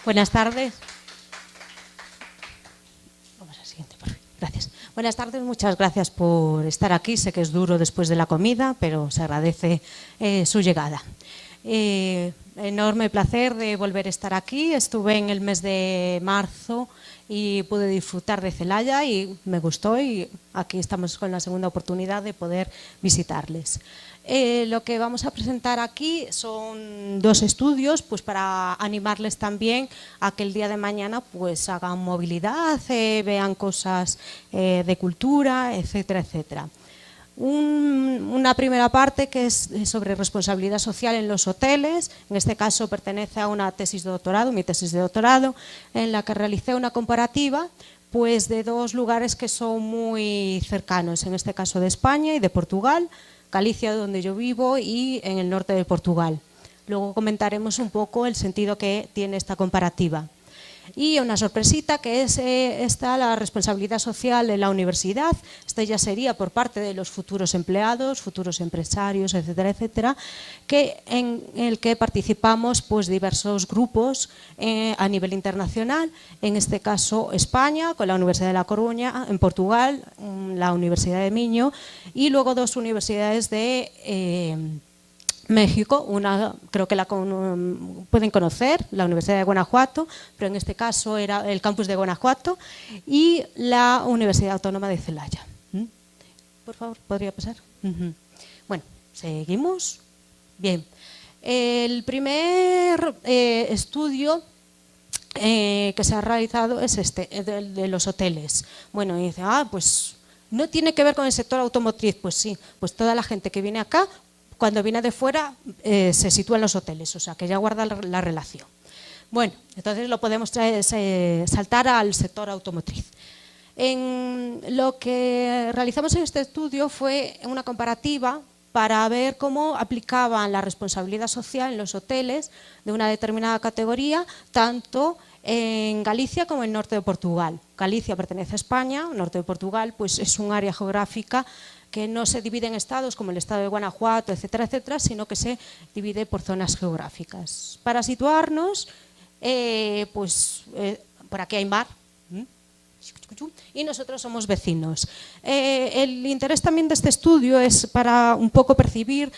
Buenas tardes. Vamos al siguiente, por favor. Gracias. Buenas tardes, muchas gracias por estar aquí. Sé que es duro después de la comida, pero se agradece su llegada. Enorme placer de volver a estar aquí. Estuve en el mes de marzo y pude disfrutar de Celaya y me gustó, y aquí estamos con la segunda oportunidad de poder visitarles. Lo que vamos a presentar aquí son dos estudios, pues para animarles también a que el día de mañana pues hagan movilidad, vean cosas de cultura, etcétera, etcétera. Una primera parte que es sobre responsabilidad social en los hoteles. En este caso pertenece a una tesis de doctorado, mi tesis de doctorado, en la que realicé una comparativa pues de dos lugares que son muy cercanos, en este caso de España y de Portugal, Galicia, donde yo vivo, y en el norte de Portugal. Luego comentaremos un poco el sentido que tiene esta comparativa. Y una sorpresita que es la responsabilidad social en la universidad. Esta ya sería por parte de los futuros empleados, futuros empresarios, etcétera, etcétera, en el que participamos pues diversos grupos a nivel internacional, en este caso España, con la Universidad de La Coruña, en Portugal, la Universidad de Miño, y luego dos universidades de México, una creo que la pueden conocer, la Universidad de Guanajuato, pero en este caso era el campus de Guanajuato, y la Universidad Autónoma de Celaya. Por favor, ¿podría pasar? Bueno, seguimos. Bien, el primer estudio que se ha realizado es este, de los hoteles. Bueno, y dice, pues no tiene que ver con el sector automotriz. Pues sí, pues toda la gente que viene acá, cuando viene de fuera, se sitúa en los hoteles, o sea que ya guarda la relación. Bueno, entonces lo podemos saltar al sector automotriz. Lo que realizamos en este estudio fue una comparativa para ver cómo aplicaban la responsabilidad social en los hoteles de una determinada categoría, tanto en Galicia como en el norte de Portugal. Galicia pertenece a España, el norte de Portugal pues es un área geográfica que no se divide en estados como el estado de Guanajuato, etcétera, etcétera, sino que se divide por zonas geográficas. Para situarnos, por aquí hay mar, y nosotros somos vecinos. El interés también de este estudio es para un poco percibir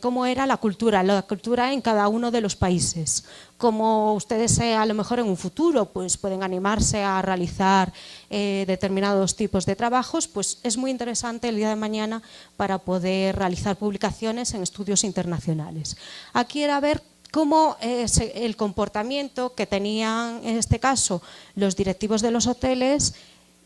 cómo era la cultura en cada uno de los países. Como ustedes a lo mejor en un futuro pues pueden animarse a realizar determinados tipos de trabajos, pues es muy interesante el día de mañana para poder realizar publicaciones en estudios internacionales. Aquí era ver cómo es el comportamiento que tenían, en este caso, los directivos de los hoteles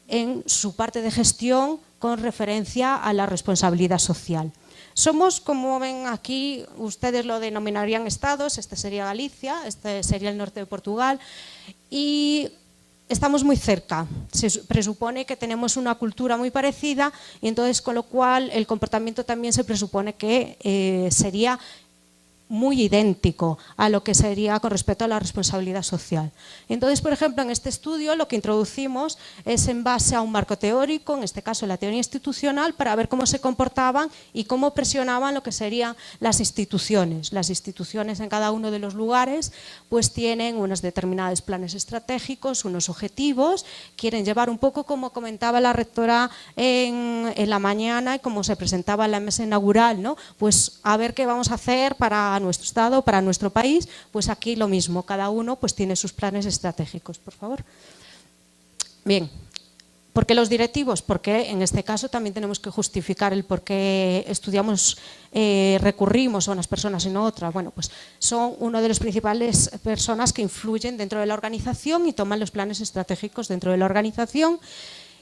en su parte de gestión con referencia a la responsabilidad social. Somos, como ven aquí, ustedes lo denominarían estados, este sería Galicia, este sería el norte de Portugal, y estamos muy cerca. Se presupone que tenemos una cultura muy parecida, y entonces con lo cual el comportamiento también se presupone que sería muy idéntico a lo que sería con respecto a la responsabilidad social. Entonces, por ejemplo, en este estudio lo que introducimos es en base a un marco teórico, en este caso la teoría institucional, para ver cómo se comportaban y cómo presionaban lo que serían las instituciones. Las instituciones en cada uno de los lugares pues tienen unos determinados planes estratégicos, unos objetivos, quieren llevar un poco, como comentaba la rectora en la mañana y como se presentaba en la mesa inaugural, ¿no? Pues a ver qué vamos a hacer para nuestro estado, para nuestro país. Pues aquí lo mismo, cada uno pues tiene sus planes estratégicos, por favor. Bien, ¿por qué los directivos? Porque en este caso también tenemos que justificar el por qué estudiamos, recurrimos a unas personas y no a otras. Bueno, pues son una de las principales personas que influyen dentro de la organización y toman los planes estratégicos dentro de la organización.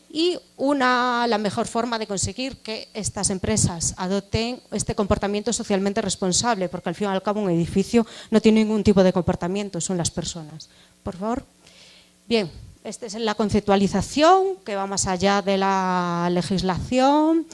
Y la mejor forma de conseguir que estas empresas adopten este comportamiento socialmente responsable, porque al fin y al cabo un edificio no tiene ningún tipo de comportamiento, son las personas. Por favor. Bien, esta es la conceptualización que va más allá de la legislación,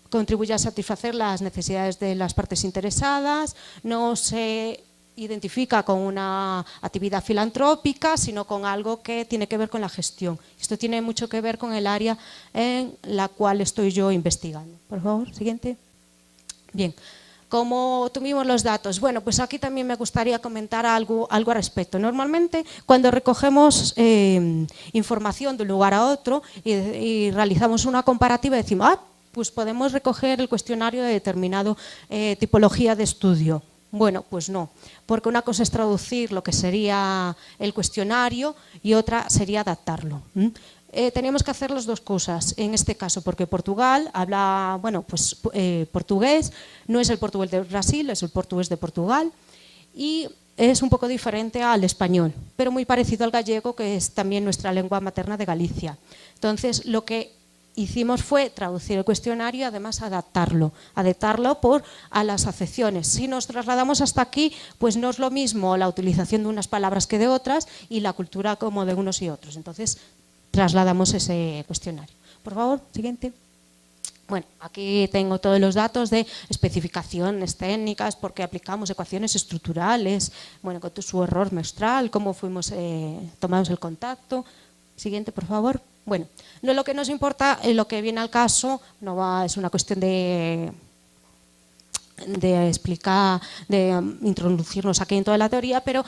contribuye a satisfacer las necesidades de las partes interesadas, no se identifica con una actividad filantrópica, sino con algo que tiene que ver con la gestión. Esto tiene mucho que ver con el área en la cual estoy yo investigando. Por favor, siguiente. Bien, ¿Cómo tuvimos los datos? Bueno, pues aquí también me gustaría comentar algo al respecto. Normalmente, cuando recogemos información de un lugar a otro y realizamos una comparativa, decimos, pues podemos recoger el cuestionario de determinada tipología de estudio. Bueno, pues no, porque una cosa es traducir lo que sería el cuestionario y otra sería adaptarlo. Teníamos que hacer las dos cosas, en este caso, porque Portugal habla, bueno, pues portugués, no es el portugués de Brasil, es el portugués de Portugal y es un poco diferente al español, pero muy parecido al gallego, que es también nuestra lengua materna de Galicia. Entonces, lo que hicimos fue traducir el cuestionario y además adaptarlo a las acepciones. Si nos trasladamos hasta aquí, pues no es lo mismo la utilización de unas palabras que de otras y la cultura como de unos y otros. Entonces, trasladamos ese cuestionario. Por favor, siguiente. Bueno, aquí tengo todos los datos de especificaciones técnicas, por qué aplicamos ecuaciones estructurales, bueno, con su error menstrual, cómo tomamos el contacto. Siguiente, por favor. Bueno, no lo que nos importa, lo que viene al caso, es una cuestión de explicar, de introducirnos aquí en toda la teoría, pero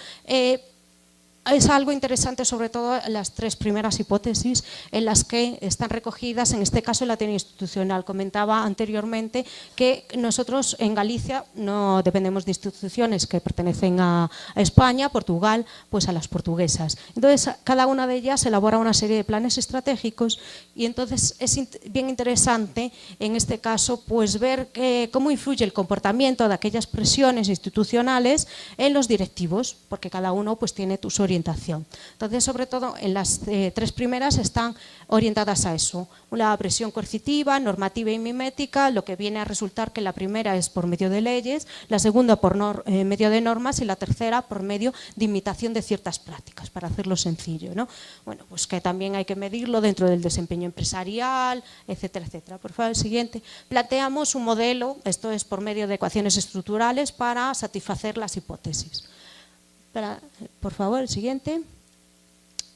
es algo interesante, sobre todo las tres primeras hipótesis en las que están recogidas, en este caso, en la teoría institucional. Comentaba anteriormente que nosotros en Galicia no dependemos de instituciones que pertenecen a España, Portugal, pues a las portuguesas. Entonces, cada una de ellas elabora una serie de planes estratégicos y entonces es bien interesante, en este caso, pues ver cómo influye el comportamiento de aquellas presiones institucionales en los directivos, porque cada uno pues tiene su orientación. Entonces, sobre todo, en las tres primeras están orientadas a eso. La presión coercitiva, normativa y mimética, lo que viene a resultar que la primera es por medio de leyes, la segunda por medio de normas y la tercera por medio de imitación de ciertas prácticas, para hacerlo sencillo, ¿no? Bueno, pues que también hay que medirlo dentro del desempeño empresarial, etcétera, etcétera. Por favor, el siguiente. Planteamos un modelo, esto es por medio de ecuaciones estructurales, para satisfacer las hipótesis. Por favor, el siguiente.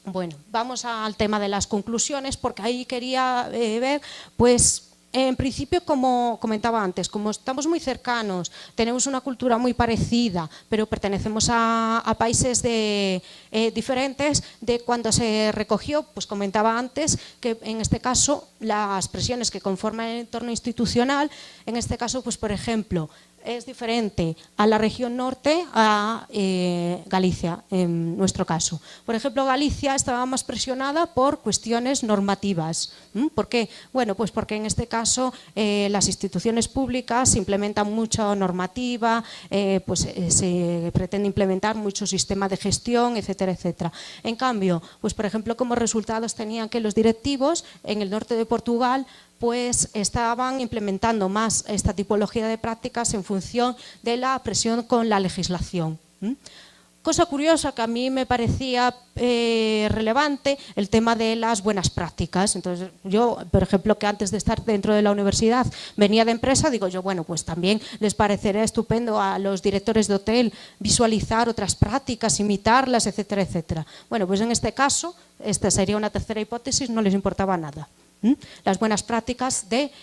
Bueno, vamos al tema de las conclusiones, porque ahí quería ver, pues, en principio, como comentaba antes, como estamos muy cercanos, tenemos una cultura muy parecida, pero pertenecemos a países diferentes, de cuando se recogió, pues comentaba antes que en este caso las presiones que conforman el entorno institucional, en este caso, pues por ejemplo, es diferente a la región norte, a Galicia, en nuestro caso. Por ejemplo, Galicia estaba más presionada por cuestiones normativas. ¿Por qué? Bueno, pues porque en este caso las instituciones públicas implementan mucha normativa, se pretende implementar mucho sistema de gestión, etcétera, etcétera. En cambio, pues por ejemplo, como resultados tenían que los directivos en el norte de Portugal pues estaban implementando más esta tipología de prácticas en función de la presión con la legislación. Cosa curiosa que a mí me parecía relevante, el tema de las buenas prácticas. Entonces yo, por ejemplo, que antes de estar dentro de la universidad venía de empresa, digo yo, bueno, pues también les parecerá estupendo a los directores de hotel visualizar otras prácticas, imitarlas, etcétera, etcétera. Bueno, pues en este caso, esta sería una tercera hipótesis, no les importaba nada. Las buenas prácticas de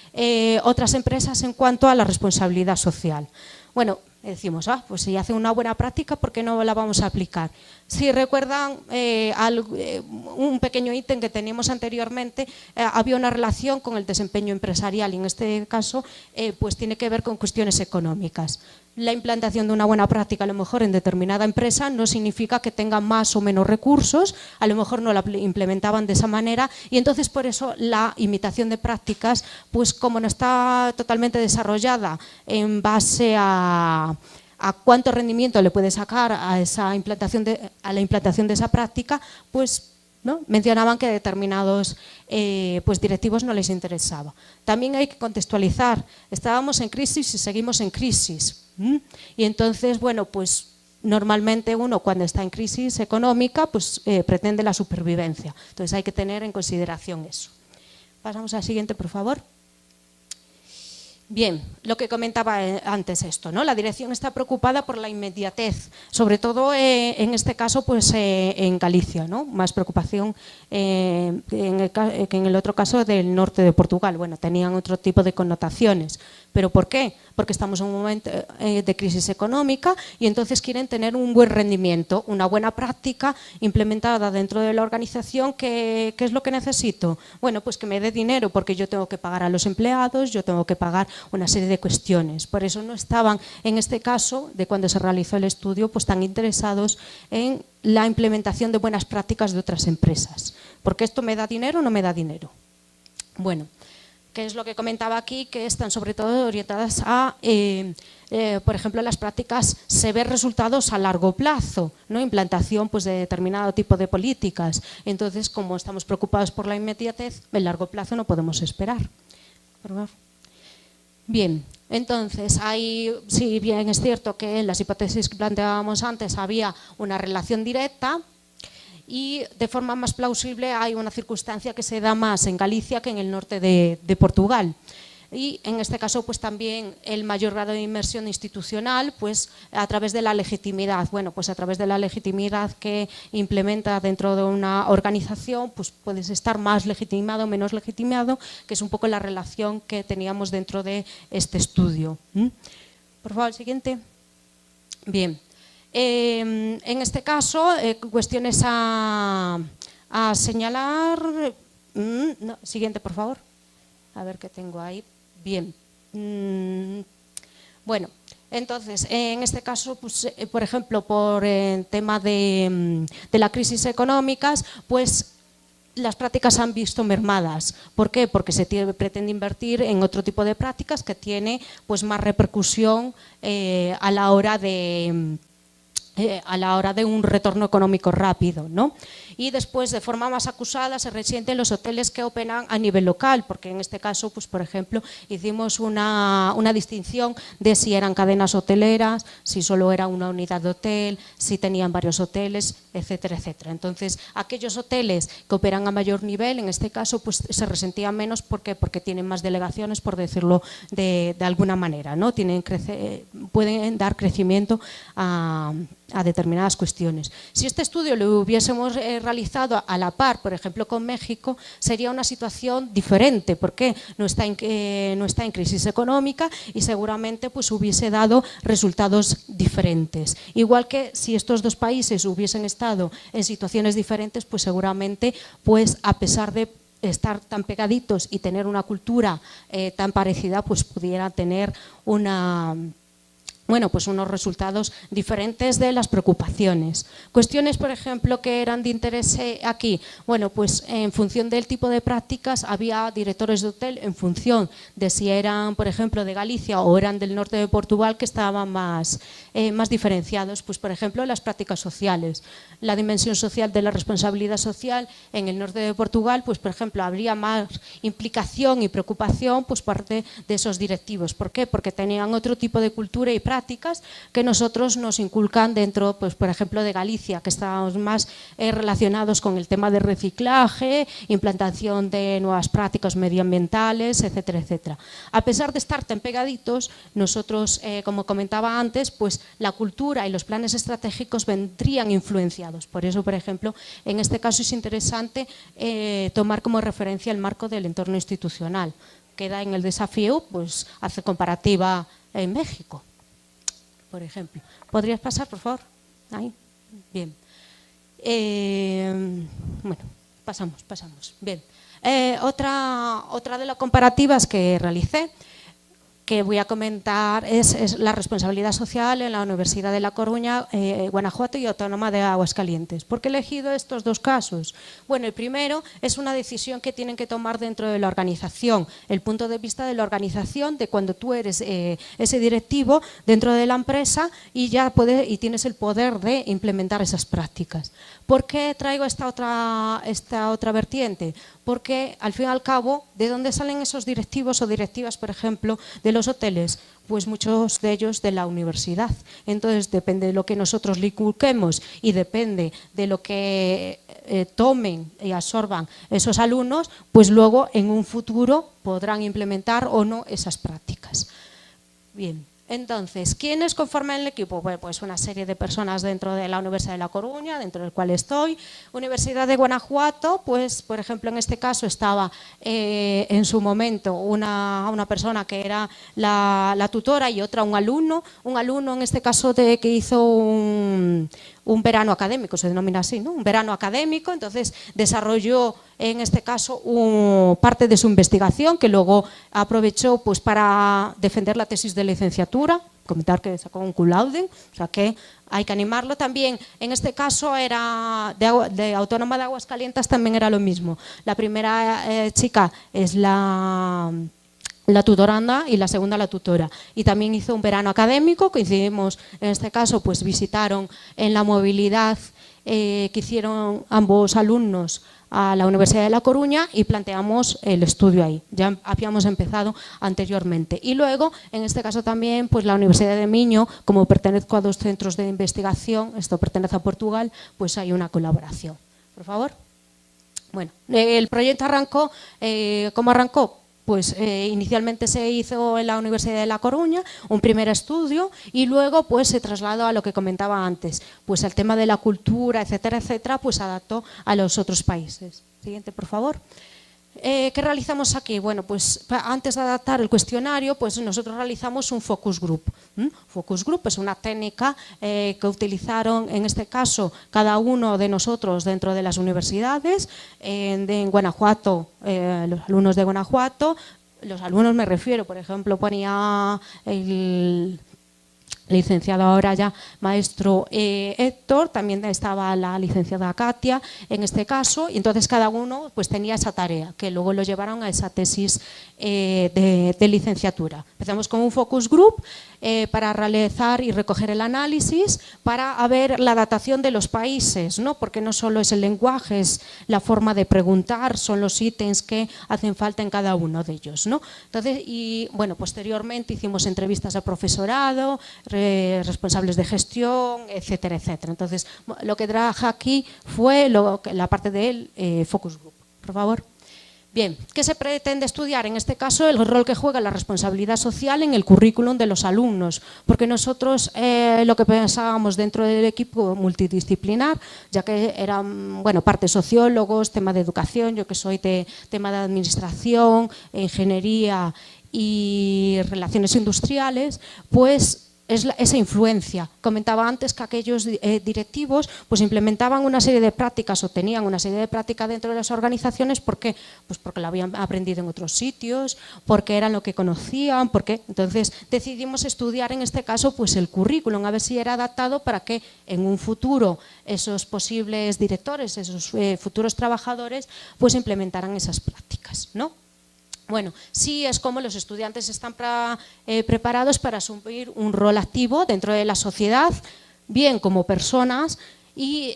otras empresas en cuanto a la responsabilidad social. Bueno, decimos, pues si hace una buena práctica, ¿por qué no la vamos a aplicar? Si recuerdan un pequeño ítem que teníamos anteriormente, había una relación con el desempeño empresarial y en este caso pues tiene que ver con cuestiones económicas. La implantación de una buena práctica a lo mejor en determinada empresa no significa que tengan más o menos recursos, a lo mejor no la implementaban de esa manera y entonces por eso la imitación de prácticas, pues como no está totalmente desarrollada en base a cuánto rendimiento le puede sacar a la implantación de esa práctica, pues ¿no? Mencionaban que a determinados pues directivos no les interesaba. También hay que contextualizar, estábamos en crisis y seguimos en crisis. Y entonces, bueno, pues normalmente uno cuando está en crisis económica pues pretende la supervivencia. Entonces hay que tener en consideración eso. Pasamos al siguiente, por favor. Bien, lo que comentaba antes esto, ¿no? La dirección está preocupada por la inmediatez, sobre todo en este caso pues en Galicia, ¿no? Más preocupación que en el otro caso del norte de Portugal. Bueno, tenían otro tipo de connotaciones, ¿Pero por qué? Porque estamos en un momento de crisis económica y entonces quieren tener un buen rendimiento, una buena práctica implementada dentro de la organización. ¿Qué es lo que necesito? Bueno, pues que me dé dinero, porque yo tengo que pagar a los empleados, yo tengo que pagar una serie de cuestiones. Por eso no estaban, en este caso, de cuando se realizó el estudio, pues tan interesados en la implementación de buenas prácticas de otras empresas. ¿Porque esto me da dinero o no me da dinero? Bueno, ¿qué es lo que comentaba aquí? Que están sobre todo orientadas a, por ejemplo, las prácticas, se ven resultados a largo plazo, ¿no? Implantación pues, de determinado tipo de políticas. Entonces, como estamos preocupados por la inmediatez, en largo plazo no podemos esperar. Por favor. Bien, entonces, si bien es cierto que en las hipótesis que planteábamos antes había una relación directa, y de forma más plausible hay una circunstancia que se da más en Galicia que en el norte de Portugal. Y en este caso pues también el mayor grado de inmersión institucional pues a través de la legitimidad. Bueno, pues a través de la legitimidad que implementa dentro de una organización pues puedes estar más legitimado o menos legitimado, que es un poco la relación que teníamos dentro de este estudio. Por favor, el siguiente. Bien. En este caso, cuestiones a señalar. No, siguiente, por favor. A ver qué tengo ahí. Bien. Bueno, entonces, en este caso, pues, por ejemplo, por el tema de la crisis económica, pues las prácticas se han visto mermadas. ¿Por qué? Porque se pretende invertir en otro tipo de prácticas que tiene pues, más repercusión a la hora de un retorno económico rápido, ¿no? Y después, de forma más acusada, se resienten los hoteles que operan a nivel local, porque en este caso, pues, por ejemplo, hicimos una distinción de si eran cadenas hoteleras, si solo era una unidad de hotel, si tenían varios hoteles, etcétera, etcétera. Entonces, aquellos hoteles que operan a mayor nivel, en este caso, pues, se resentían menos. ¿Por qué? Porque tienen más delegaciones, por decirlo de alguna manera, ¿no? Pueden dar crecimiento a determinadas cuestiones. Si este estudio lo hubiésemos realizado a la par, por ejemplo, con México, sería una situación diferente, porque no está en crisis económica y seguramente pues, hubiese dado resultados diferentes. Igual que si estos dos países hubiesen estado en situaciones diferentes, pues seguramente, pues, a pesar de estar tan pegaditos y tener una cultura tan parecida, pues pudiera tener pues unos resultados diferentes de las preocupaciones. Cuestiones, por ejemplo, que eran de interés aquí. Bueno, pues en función del tipo de prácticas había directores de hotel en función de si eran, por ejemplo, de Galicia o eran del norte de Portugal, que estaban más diferenciados. Pues, por ejemplo, las prácticas sociales. La dimensión social de la responsabilidad social en el norte de Portugal, pues, por ejemplo, habría más implicación y preocupación pues, parte de esos directivos. ¿Por qué? Porque tenían otro tipo de cultura y prácticas que nosotros nos inculcan dentro, pues, por ejemplo, de Galicia, que estábamos más relacionados con el tema de reciclaje, implantación de nuevas prácticas medioambientales, etcétera, etcétera. A pesar de estar tan pegaditos, nosotros, como comentaba antes, pues la cultura y los planes estratégicos vendrían influenciados. Por eso, por ejemplo, en este caso es interesante tomar como referencia el marco del entorno institucional. Queda en el desafío, pues, hacer comparativa en México, por ejemplo. ¿Podrías pasar, por favor? Ahí. Bien. Bueno, pasamos. Bien. Otra de las comparativas que realicé, que voy a comentar, es la responsabilidad social en la Universidad de La Coruña, Guanajuato y Autónoma de Aguascalientes. ¿Por qué he elegido estos dos casos? Bueno, el primero es una decisión que tienen que tomar dentro de la organización, el punto de vista de la organización, de cuando tú eres ese directivo dentro de la empresa y tienes el poder de implementar esas prácticas. ¿Por qué traigo esta otra vertiente? Porque al fin y al cabo, ¿de dónde salen esos directivos o directivas, por ejemplo, de los hoteles? Pues muchos de ellos de la universidad. Entonces depende de lo que nosotros le inculquemos y depende de lo que tomen y absorban esos alumnos, pues luego en un futuro podrán implementar o no esas prácticas. Bien. Entonces, ¿quiénes conforman el equipo? Bueno, pues una serie de personas dentro de la Universidad de La Coruña, dentro del cual estoy. Universidad de Guanajuato, pues por ejemplo en este caso estaba en su momento una persona que era la tutora y otra un alumno en este caso que hizo un verano académico, se denomina así, ¿no? Un verano académico, entonces desarrolló en este caso parte de su investigación que luego aprovechó pues para defender la tesis de licenciatura, comentar que sacó un cum laude, o sea que hay que animarlo también. En este caso era de Autónoma de Aguascalientes, también era lo mismo. La primera chica es la tutoranda y la segunda la tutora, y también hizo un verano académico, coincidimos en este caso, pues visitaron en la movilidad que hicieron ambos alumnos a la Universidad de La Coruña y planteamos el estudio ahí, ya habíamos empezado anteriormente. Y luego, en este caso también, pues la Universidad de Miño, como pertenezco a 2 centros de investigación, esto pertenece a Portugal, pues hay una colaboración. Por favor. Bueno, el proyecto arrancó, ¿cómo arrancó? Pues inicialmente se hizo en la Universidad de La Coruña un primer estudio y luego pues se trasladó a lo que comentaba antes, pues el tema de la cultura, etcétera, etcétera, pues se adaptó a los otros países. Siguiente, por favor. ¿Qué realizamos aquí? Bueno, pues antes de adaptar el cuestionario, pues nosotros realizamos un focus group. Focus group es una técnica que utilizaron, en este caso, cada uno de nosotros dentro de las universidades. En Guanajuato, los alumnos de Guanajuato, los alumnos me refiero, por ejemplo, ponía el licenciado ahora ya maestro Héctor, también estaba la licenciada Katia en este caso, y entonces cada uno pues tenía esa tarea que luego lo llevaron a esa tesis de licenciatura. Empezamos con un focus group para realizar y recoger el análisis, para ver la datación de los países, ¿no? Porque no solo es el lenguaje, es la forma de preguntar, son los ítems que hacen falta en cada uno de ellos, ¿no? Entonces, y bueno, posteriormente hicimos entrevistas a profesorado, responsables de gestión, etcétera, etcétera. Entonces, lo que traje aquí fue la parte del focus group. Por favor. Bien, ¿qué se pretende estudiar? En este caso, el rol que juega la responsabilidad social en el currículum de los alumnos, porque nosotros lo que pensábamos dentro del equipo multidisciplinar, ya que eran, bueno, parte sociólogos, tema de educación, yo que soy de tema de administración, ingeniería y relaciones industriales, pues es esa influencia. Comentaba antes que aquellos directivos pues implementaban una serie de prácticas o tenían una serie de prácticas dentro de las organizaciones. ¿Por qué? Pues porque lo habían aprendido en otros sitios, porque eran lo que conocían, porque entonces decidimos estudiar en este caso pues el currículum, a ver si era adaptado para que en un futuro esos posibles directores, esos futuros trabajadores pues implementaran esas prácticas, ¿no? Bueno, sí es como los estudiantes están preparados para asumir un rol activo dentro de la sociedad, bien como personas y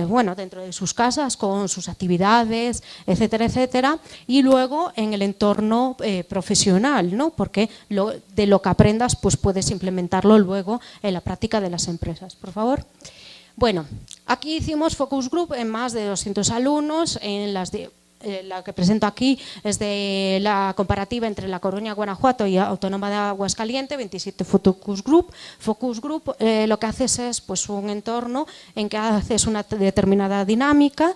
bueno, dentro de sus casas con sus actividades, etcétera, etcétera, y luego en el entorno profesional, ¿no? Porque de lo que aprendas pues puedes implementarlo luego en la práctica de las empresas. Por favor. Bueno, aquí hicimos focus group en más de 200 alumnos, en la que presento aquí es de la comparativa entre La Coruña, Guanajuato y Autónoma de Aguascalientes, 27 focus group. Focus group lo que haces es pues, un entorno en que haces una determinada dinámica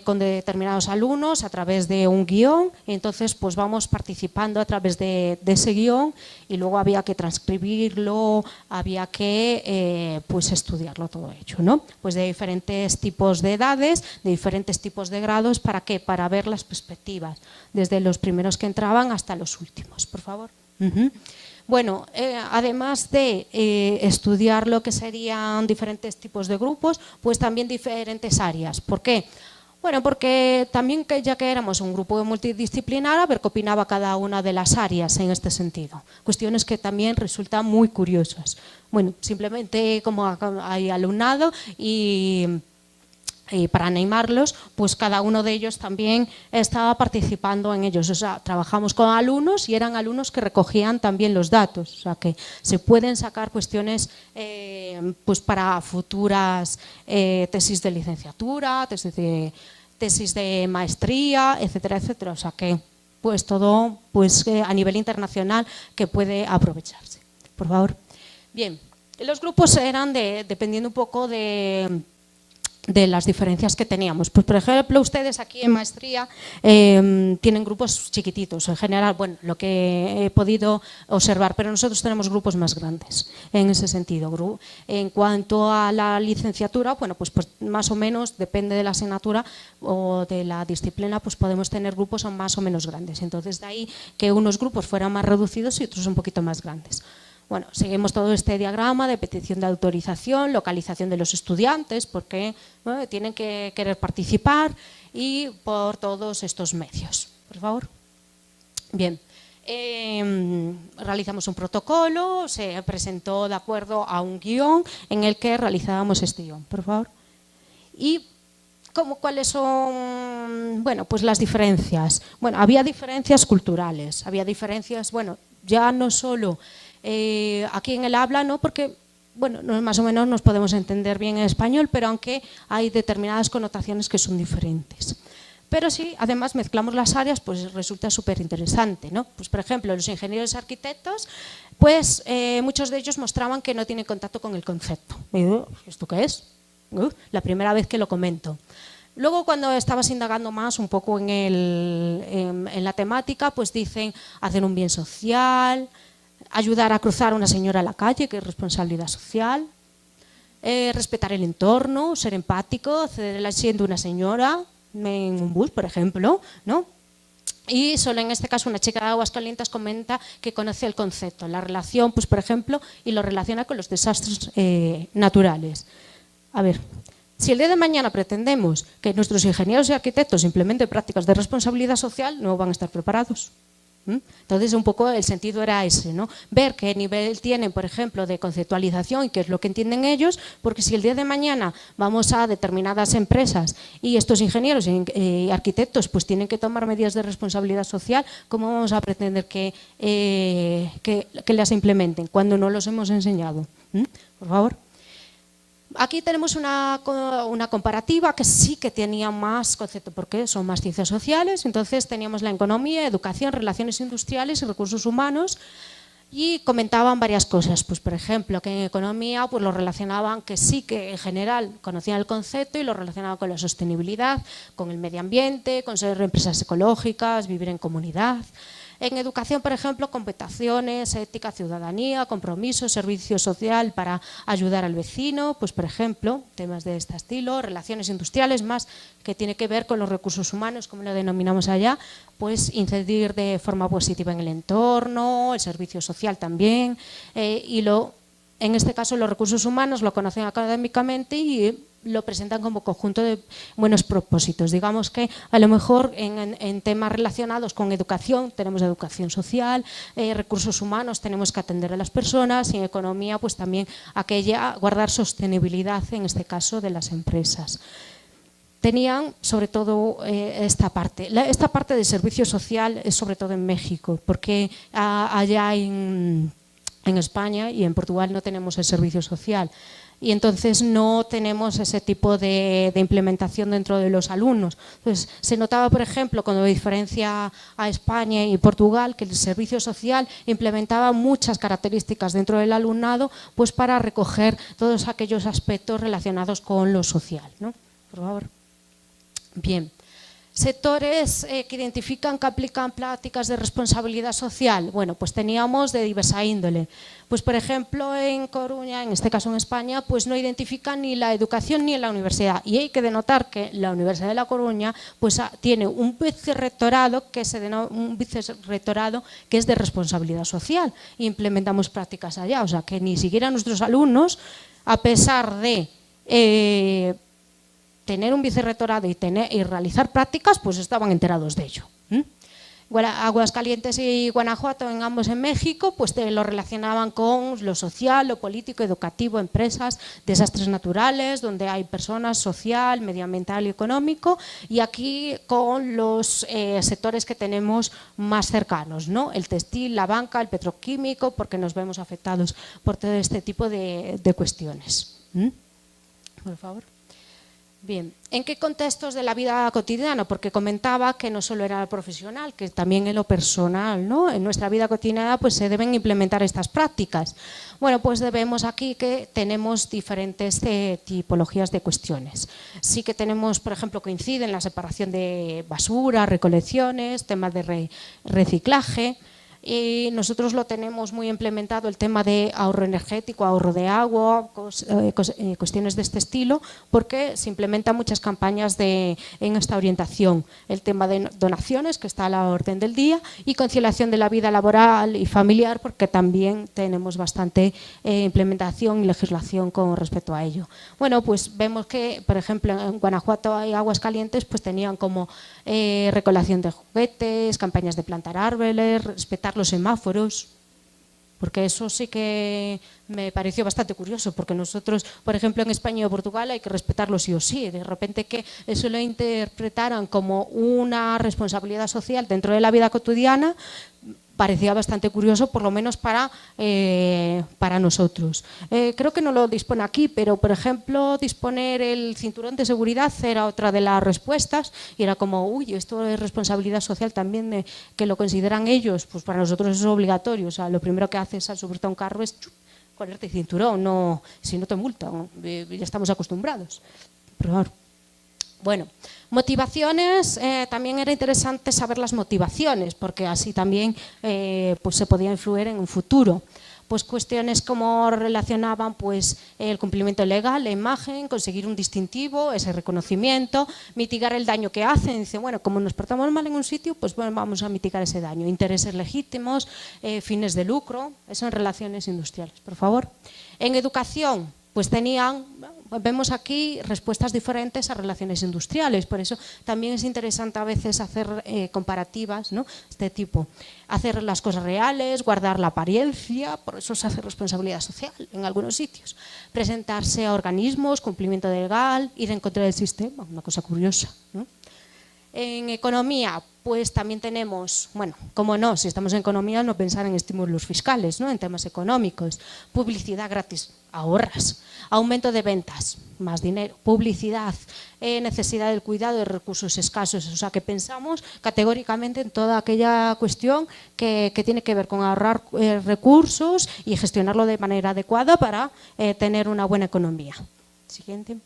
con determinados alumnos a través de un guión, y entonces pues vamos participando a través de ese guión y luego había que transcribirlo, había que pues estudiarlo todo hecho, ¿no? Pues de diferentes tipos de edades, de diferentes tipos de grados, ¿para qué? Para ver las perspectivas, desde los primeros que entraban hasta los últimos, por favor. Bueno, además de estudiar lo que serían diferentes tipos de grupos, pues también diferentes áreas. ¿Por qué? Bueno, porque también ya que éramos un grupo multidisciplinar, a ver qué opinaba cada una de las áreas en este sentido. Cuestiones que también resultan muy curiosas. Bueno, simplemente como hay alumnado y para animarlos, pues cada uno de ellos también estaba participando en ellos. O sea, trabajamos con alumnos y eran alumnos que recogían también los datos. O sea, que se pueden sacar cuestiones pues para futuras tesis de licenciatura, tesis de maestría, etcétera, etcétera. O sea, que pues todo pues a nivel internacional que puede aprovecharse. por favor. Bien, los grupos eran dependiendo un poco de las diferencias que teníamos. Pues, por ejemplo, ustedes aquí en maestría tienen grupos chiquititos, en general, bueno, lo que he podido observar, pero nosotros tenemos grupos más grandes en ese sentido. En cuanto a la licenciatura, bueno, pues más o menos, depende de la asignatura o de la disciplina, pues podemos tener grupos más o menos grandes. Entonces, de ahí que unos grupos fueran más reducidos y otros un poquito más grandes. Bueno, seguimos todo este diagrama de petición de autorización, localización de los estudiantes, porque tienen que querer participar y por todos estos medios. Por favor. Bien, realizamos un protocolo, se presentó de acuerdo a un guión en el que realizábamos este guión. Por favor. Y ¿cuáles son, bueno, pues las diferencias? Bueno, había diferencias culturales, había diferencias, bueno, ya no solo aquí en el habla, ¿no? Porque, bueno, más o menos nos podemos entender bien en español, pero aunque hay determinadas connotaciones que son diferentes. Pero sí, además mezclamos las áreas, pues resulta súper interesante, ¿no? Pues, por ejemplo, los ingenieros y arquitectos, pues muchos de ellos mostraban que no tienen contacto con el concepto. Y digo, ¿esto qué es? La primera vez que lo comento. Luego, cuando estabas indagando más un poco en la temática, pues dicen hacer un bien social, ayudar a cruzar a una señora a la calle, que es responsabilidad social, respetar el entorno, ser empático, ceder el asiento a una señora en un bus, por ejemplo, ¿no? Y solo en este caso una chica de Aguascalientes comenta que conoce el concepto, la relación, pues por ejemplo, y lo relaciona con los desastres naturales. A ver, si el día de mañana pretendemos que nuestros ingenieros y arquitectos implementen prácticas de responsabilidad social, no van a estar preparados. Entonces, un poco el sentido era ese, ¿no? Ver qué nivel tienen, por ejemplo, de conceptualización y qué es lo que entienden ellos, porque si el día de mañana vamos a determinadas empresas y estos ingenieros y arquitectos pues tienen que tomar medidas de responsabilidad social, ¿cómo vamos a pretender que las implementen cuando no los hemos enseñado? Por favor. Aquí tenemos una comparativa que sí que tenía más concepto, porque son más ciencias sociales. Entonces teníamos la economía, educación, relaciones industriales y recursos humanos, y comentaban varias cosas. Pues, por ejemplo, que en economía pues lo relacionaban, que sí que en general conocían el concepto y lo relacionaban con la sostenibilidad, con el medio ambiente, con ser empresas ecológicas, vivir en comunidad. En educación, por ejemplo, computaciones, ética, ciudadanía, compromiso, servicio social para ayudar al vecino, pues por ejemplo, temas de este estilo, relaciones industriales, más que tiene que ver con los recursos humanos, como lo denominamos allá, pues incidir de forma positiva en el entorno, el servicio social también, en este caso los recursos humanos lo conocen académicamente y lo presentan como conjunto de buenos propósitos. Digamos que a lo mejor en temas relacionados con educación tenemos educación social, recursos humanos tenemos que atender a las personas, y en economía pues también guardar sostenibilidad, en este caso de las empresas. Tenían sobre todo esta parte. Esta parte de servicio social es sobre todo en México, porque allá en España y en Portugal no tenemos el servicio social. Y entonces no tenemos ese tipo de implementación dentro de los alumnos. Entonces, se notaba, por ejemplo, cuando diferencia a España y Portugal, que el servicio social implementaba muchas características dentro del alumnado, pues para recoger todos aquellos aspectos relacionados con lo social, ¿no? Por favor. Bien. Sectores que identifican que aplican prácticas de responsabilidad social. Bueno, pues teníamos de diversa índole. Pues, por ejemplo, en Coruña, en este caso en España, pues no identifican ni la educación ni la universidad. Y hay que denotar que la Universidad de La Coruña pues tiene un vicerrectorado que es de responsabilidad social. E implementamos prácticas allá. O sea, que ni siquiera nuestros alumnos, a pesar de tener un vicerrectorado y realizar prácticas, pues estaban enterados de ello. Aguascalientes y Guanajuato, en ambos en México, pues lo relacionaban con lo social, lo político, educativo, empresas, desastres naturales, donde hay personas, social, medioambiental y económico, y aquí con los sectores que tenemos más cercanos, ¿no? El textil, la banca, el petroquímico, porque nos vemos afectados por todo este tipo de cuestiones. Por favor. Bien, ¿en qué contextos de la vida cotidiana? Porque comentaba que no solo era lo profesional, que también en lo personal, ¿no? En nuestra vida cotidiana pues se deben implementar estas prácticas. Bueno, pues vemos aquí que tenemos diferentes tipologías de cuestiones. Sí que tenemos, por ejemplo, coinciden la separación de basura, recolecciones, temas de reciclaje. Y nosotros lo tenemos muy implementado, el tema de ahorro energético, ahorro de agua, cuestiones de este estilo, porque se implementan muchas campañas en esta orientación. El tema de donaciones, que está a la orden del día, y conciliación de la vida laboral y familiar, porque también tenemos bastante implementación y legislación con respecto a ello. Bueno, pues vemos que, por ejemplo, en Guanajuato y Aguascalientes, pues tenían como recolección de juguetes, campañas de plantar árboles, respetar los semáforos, porque eso sí que me pareció bastante curioso, porque nosotros, por ejemplo, en España y Portugal hay que respetarlo sí o sí. De repente que eso lo interpretaran como una responsabilidad social dentro de la vida cotidiana, parecía bastante curioso, por lo menos para nosotros. Creo que no lo dispone aquí, pero por ejemplo disponer el cinturón de seguridad era otra de las respuestas y era como, uy, esto es responsabilidad social también, que lo consideran ellos, pues para nosotros es obligatorio. O sea, lo primero que haces al subirte a un carro es ponerte el cinturón, no, si no te multan, ya estamos acostumbrados. Pero, bueno, motivaciones, también era interesante saber las motivaciones, porque así también pues se podía influir en un futuro. Pues cuestiones como relacionaban pues el cumplimiento legal, la imagen, conseguir un distintivo, ese reconocimiento, mitigar el daño que hacen. Dice, bueno, como nos portamos mal en un sitio, pues bueno, vamos a mitigar ese daño. Intereses legítimos, fines de lucro, eso en relaciones industriales, por favor. En educación, pues vemos aquí respuestas diferentes a relaciones industriales, por eso también es interesante a veces hacer comparativas, ¿no? Este tipo, hacer las cosas reales, guardar la apariencia, por eso se hace responsabilidad social en algunos sitios, presentarse a organismos, cumplimiento legal, ir en contra del sistema, una cosa curiosa, ¿no? En economía, pues también tenemos, bueno, cómo no, si estamos en economía no pensar en estímulos fiscales, ¿no? En temas económicos, publicidad gratis, ahorras, aumento de ventas, más dinero, publicidad, necesidad del cuidado de recursos escasos, o sea que pensamos categóricamente en toda aquella cuestión que tiene que ver con ahorrar recursos y gestionarlo de manera adecuada para tener una buena economía. Siguiente.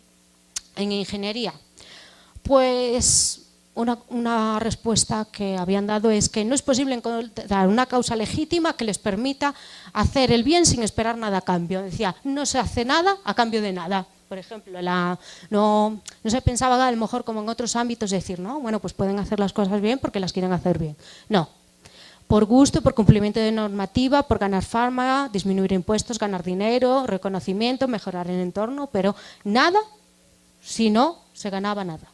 En ingeniería, pues una respuesta que habían dado es que no es posible encontrar una causa legítima que les permita hacer el bien sin esperar nada a cambio. Decía, no se hace nada a cambio de nada. Por ejemplo, no se pensaba a lo mejor como en otros ámbitos decir, no, bueno, pues pueden hacer las cosas bien porque las quieren hacer bien. No. Por gusto, por cumplimiento de normativa, por ganar fama, disminuir impuestos, ganar dinero, reconocimiento, mejorar el entorno, pero nada si no se ganaba nada.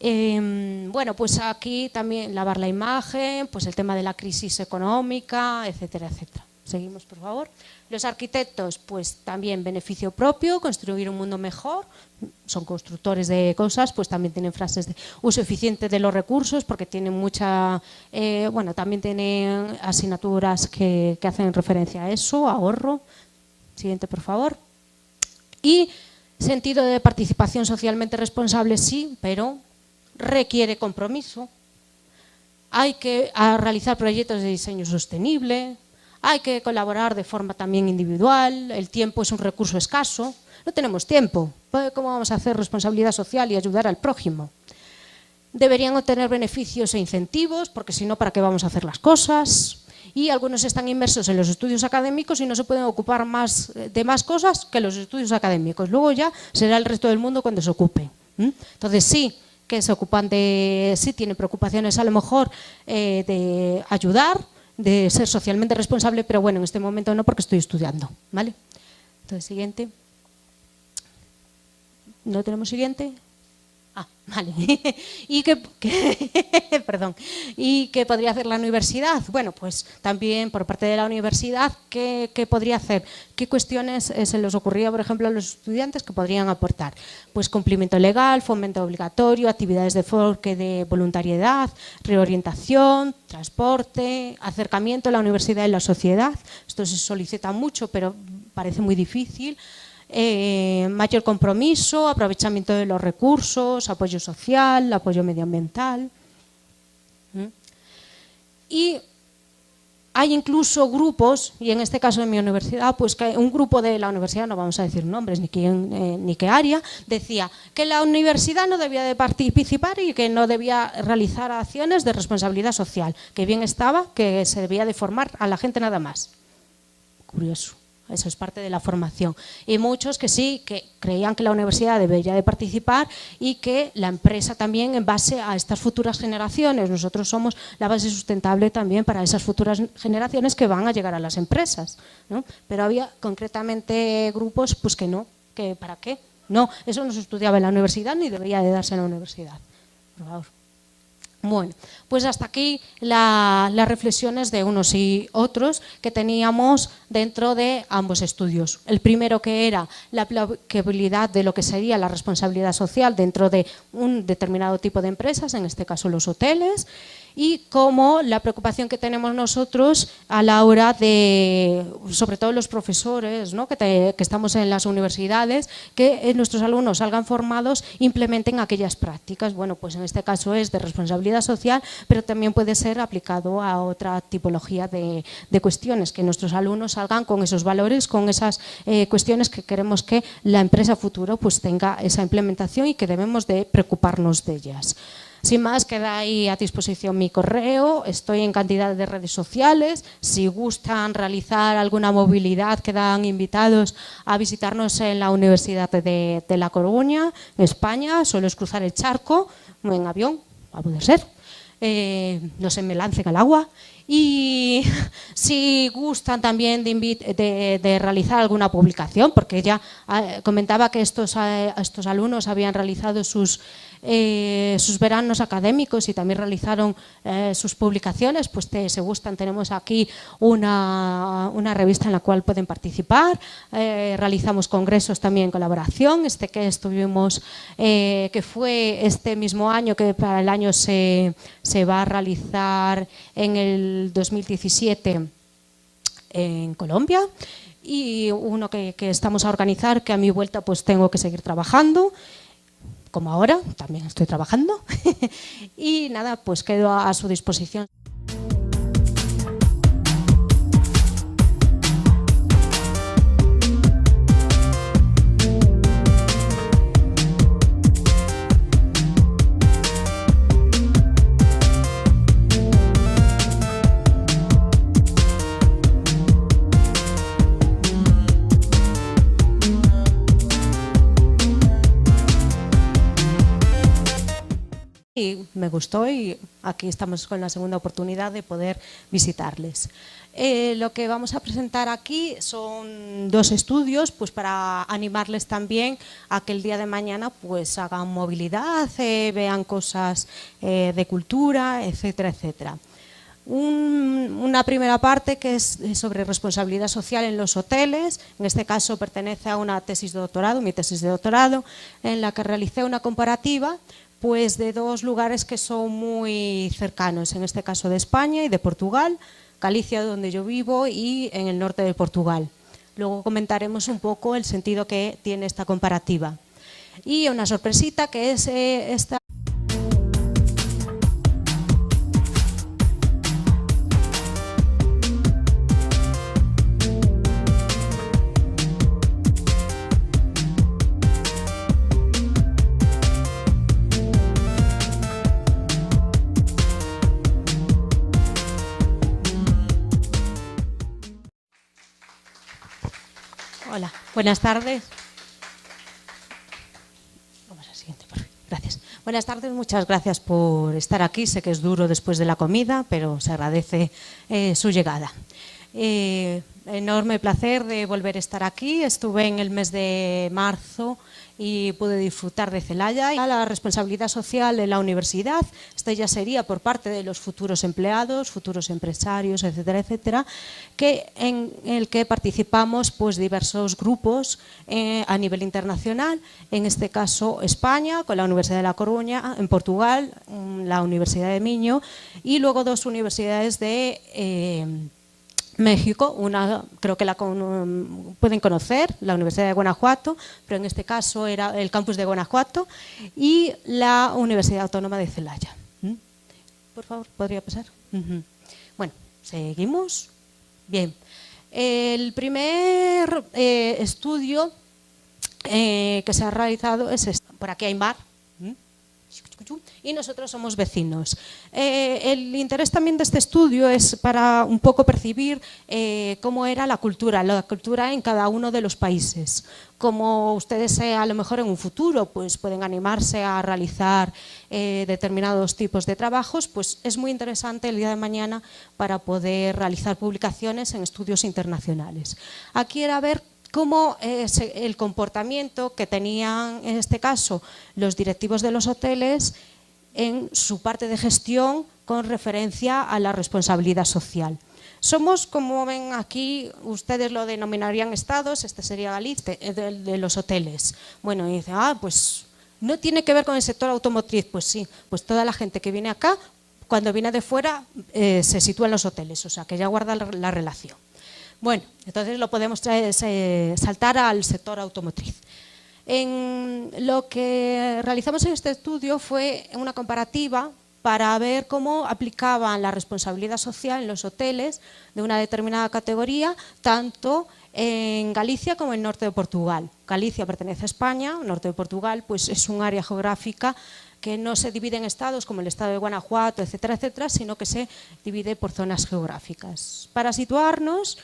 Bueno, pues aquí también lavar la imagen, pues el tema de la crisis económica, etcétera, etcétera. Seguimos, por favor. Los arquitectos, pues también beneficio propio, construir un mundo mejor, son constructores de cosas, pues también tienen frases de uso eficiente de los recursos, porque tienen bueno, también tienen asignaturas que hacen referencia a eso, ahorro. Siguiente, por favor. Y sentido de participación socialmente responsable, sí, pero requiere compromiso, hay que realizar proyectos de diseño sostenible, hay que colaborar de forma también individual, el tiempo es un recurso escaso, no tenemos tiempo, ¿cómo vamos a hacer responsabilidad social y ayudar al prójimo? Deberían obtener beneficios e incentivos, porque si no, ¿para qué vamos a hacer las cosas? Y algunos están inmersos en los estudios académicos y no se pueden ocupar de más cosas que los estudios académicos, luego ya será el resto del mundo cuando se ocupe. Entonces sí, que se ocupan sí tienen preocupaciones a lo mejor de ayudar, de ser socialmente responsable, pero bueno, en este momento no porque estoy estudiando, ¿vale? Entonces, siguiente. ¿No tenemos siguiente? Ah, vale. Perdón. ¿Y qué podría hacer la universidad? Bueno, pues también por parte de la universidad, ¿qué podría hacer? ¿Qué cuestiones se les ocurría, por ejemplo, a los estudiantes que podrían aportar? Pues cumplimiento legal, fomento obligatorio, actividades de enfoque de voluntariedad, reorientación, transporte, acercamiento a la universidad y la sociedad. Esto se solicita mucho, pero parece muy difícil. mayor compromiso, aprovechamiento de los recursos, apoyo social, apoyo medioambiental. Y hay incluso grupos, y en este caso en mi universidad, pues que un grupo de la universidad, no vamos a decir nombres ni qué área, decía que la universidad no debía de participar y que no debía realizar acciones de responsabilidad social, que bien estaba, que se debía de formar a la gente nada más. Curioso. Eso es parte de la formación. Y muchos que sí, que creían que la universidad debería de participar y que la empresa también en base a estas futuras generaciones. Nosotros somos la base sustentable también para esas futuras generaciones que van a llegar a las empresas, ¿no? Pero había concretamente grupos pues que no, que ¿para qué? No, eso no se estudiaba en la universidad ni debería de darse en la universidad. Por favor. Bueno, pues hasta aquí las reflexiones de unos y otros que teníamos dentro de ambos estudios. El primero, que era la aplicabilidad de lo que sería la responsabilidad social dentro de un determinado tipo de empresas, en este caso los hoteles, y cómo la preocupación que tenemos nosotros a la hora de, sobre todo los profesores, ¿no? que estamos en las universidades, que nuestros alumnos salgan formados, implementen aquellas prácticas. Bueno, pues en este caso es de responsabilidad social, pero también puede ser aplicado a otra tipología de cuestiones, que nuestros alumnos salgan con esos valores, con esas cuestiones que queremos que la empresa futuro pues tenga esa implementación y que debemos de preocuparnos de ellas. Sin más, queda ahí a disposición mi correo, estoy en cantidad de redes sociales, si gustan realizar alguna movilidad quedan invitados a visitarnos en la Universidad de La Coruña, en España, solo es cruzar el charco en avión, va a poder ser, no se me lancen al agua. Y si gustan también de realizar alguna publicación, porque ya comentaba que estos alumnos habían realizado sus veranos académicos y también realizaron sus publicaciones, pues si gustan tenemos aquí una revista en la cual pueden participar, realizamos congresos también en colaboración, que estuvimos, que fue este mismo año, que para el año se va a realizar en el 2017 en Colombia, y uno que estamos a organizar, que a mi vuelta pues tengo que seguir trabajando, como ahora, también estoy trabajando, y nada, pues quedo a su disposición. Y me gustó y aquí estamos con la segunda oportunidad de poder visitarles. Lo que vamos a presentar aquí son dos estudios, pues para animarles también a que el día de mañana pues hagan movilidad, vean cosas de cultura, etcétera, etcétera. Una primera parte que es sobre responsabilidad social en los hoteles, en este caso pertenece a una tesis de doctorado, mi tesis de doctorado, en la que realicé una comparativa pues de dos lugares que son muy cercanos, en este caso de España y de Portugal, Galicia, donde yo vivo, y en el norte de Portugal. Luego comentaremos un poco el sentido que tiene esta comparativa. Y una sorpresita que es esta. Hola, buenas tardes. Vamos al siguiente, por favor. Gracias. Buenas tardes, muchas gracias por estar aquí. Sé que es duro después de la comida, pero se agradece su llegada. Enorme placer de volver a estar aquí. Estuve en el mes de marzo y pude disfrutar de Celaya. La responsabilidad social en la universidad, esta ya sería por parte de los futuros empleados, futuros empresarios, etcétera, etcétera, en el que participamos pues diversos grupos a nivel internacional, en este caso España, con la Universidad de La Coruña, en Portugal, la Universidad de Miño, y luego dos universidades de México, creo que pueden conocer, la Universidad de Guanajuato, pero en este caso era el campus de Guanajuato, y la Universidad Autónoma de Celaya. Por favor, ¿podría pasar? Bueno, seguimos. Bien. El primer estudio que se ha realizado es este. Por aquí hay mar. Y nosotros somos vecinos. El interés también de este estudio es para un poco percibir cómo era la cultura en cada uno de los países. Como ustedes a lo mejor en un futuro pues pueden animarse a realizar determinados tipos de trabajos, pues es muy interesante el día de mañana para poder realizar publicaciones en estudios internacionales. Aquí era ver cómo el comportamiento que tenían, en este caso, los directivos de los hoteles en su parte de gestión con referencia a la responsabilidad social. Somos, como ven aquí, ustedes lo denominarían estados, este sería Galicia, de los hoteles. Bueno, y dicen, pues no tiene que ver con el sector automotriz. Pues sí, pues toda la gente que viene acá, cuando viene de fuera, se sitúa en los hoteles, o sea que ya guarda la relación. Bueno, entonces lo podemos saltar al sector automotriz. Lo que realizamos en este estudio fue una comparativa para ver cómo aplicaban la responsabilidad social en los hoteles de una determinada categoría, tanto en Galicia como en el norte de Portugal. Galicia pertenece a España, el norte de Portugal pues es un área geográfica que no se divide en estados como el estado de Guanajuato, etcétera, etcétera, sino que se divide por zonas geográficas. Para situarnos,